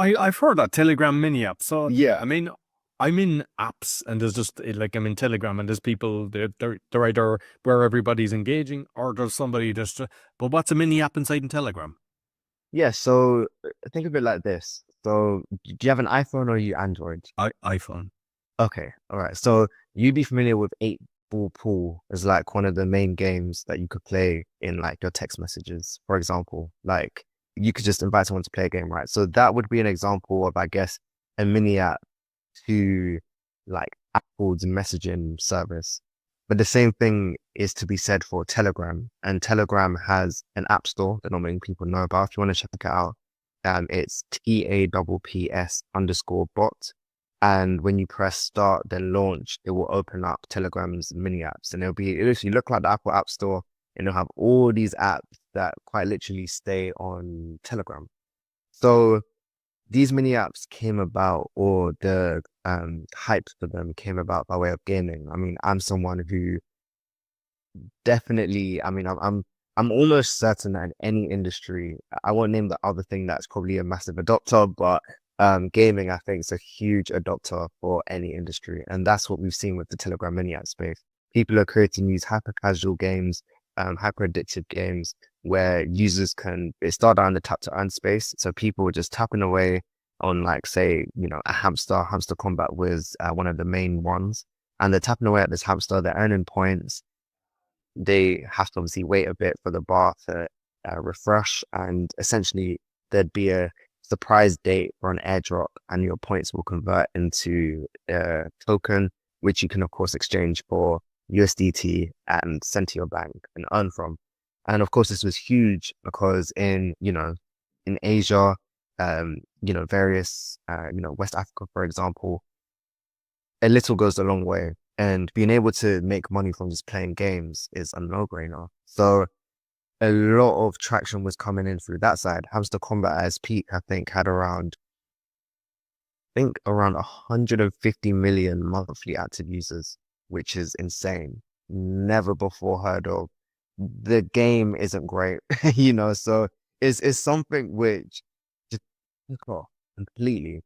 I've heard that Telegram mini app. So yeah, I mean, I'm in apps and there's just like I'm in Telegram and there's people they're either where everybody's engaging or there's somebody just. But what's a mini app inside in Telegram? Yeah, so think of it like this. So do you have an iPhone or you Android? iPhone. Okay, all right. So you'd be familiar with 8 Ball Pool as like one of the main games that you could play in like your text messages, for example. Like you could just invite someone to play a game, right? So that would be an example of, I guess, a mini app to like Apple's messaging service. But the same thing is to be said for Telegram. And Telegram has an app store that not many people know about. If you want to check it out, it's TAPPS_bot. And when you press start, then launch, it will open up Telegram's mini apps. And it'll literally look like the Apple App Store. And it'll have all these apps that quite literally stay on Telegram. So these mini apps came about, or the hype for them came about by way of gaming. I mean, I'm someone who definitely, I mean, I'm almost certain that in any industry, I won't name the other thing that's probably a massive adopter, but gaming, I think, is a huge adopter for any industry. And that's what we've seen with the Telegram mini app space. People are creating these hyper casual games, hyper addictive games where users can, it start down the tap to earn space. So people are just tapping away on, like, say, a hamster combat was one of the main ones. And they're tapping away at this hamster, they're earning points. They have to obviously wait a bit for the bar to refresh, and essentially there'd be a surprise date for an airdrop, and your points will convert into a token, which you can of course exchange for USDT and send to your bank and earn from. And of course, this was huge because in Asia, various, West Africa, for example, a little goes a long way. And being able to make money from just playing games is a no-brainer. So a lot of traction was coming in through that side. Hamster Combat at its peak, I think, had around 150 million monthly active users, which is insane. Never before heard of. The game isn't great, so it's something which just took off completely.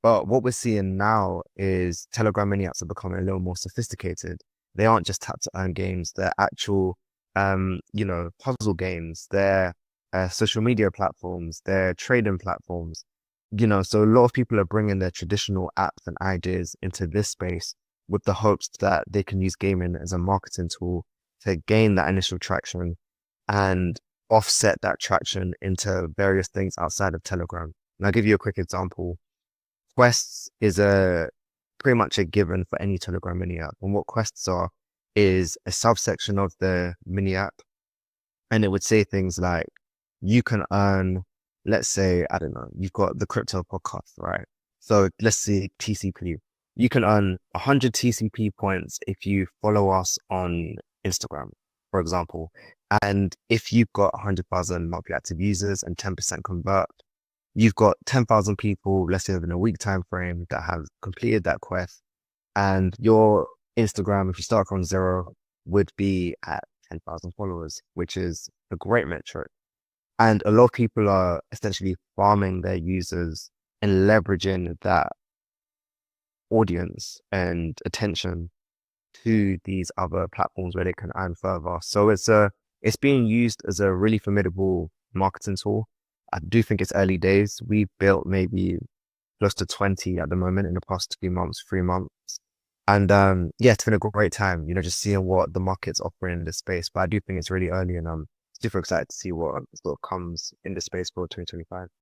But what we're seeing now is Telegram mini apps are becoming a little more sophisticated. They aren't just tap to earn games, they're actual, puzzle games, they're social media platforms, they're trading platforms, so a lot of people are bringing their traditional apps and ideas into this space with the hopes that they can use gaming as a marketing tool to gain that initial traction and offset that traction into various things outside of Telegram. And I'll give you a quick example. Quests is a pretty much a given for any Telegram mini app. And what quests are is a subsection of the mini app. And it would say things like, you can earn, let's say, I don't know, you've got the crypto podcast, right? So let's see TCP. You can earn 100 TCP points if you follow us on Instagram, for example. And if you've got 100,000 monthly active users and 10% convert, you've got 10,000 people, let's say within a week time frame, that have completed that quest. And your Instagram, if you start from zero, would be at 10,000 followers, which is a great metric. And a lot of people are essentially farming their users and leveraging that audience and attention to these other platforms where they can earn further. So it's being used as a really formidable marketing tool. I do think it's early days. We've built maybe close to 20 at the moment in the past 2 months, 3 months. And yeah, it's been a great time, just seeing what the market's offering in this space. But I do think it's really early, and I'm super excited to see what sort of comes in the space for 2025.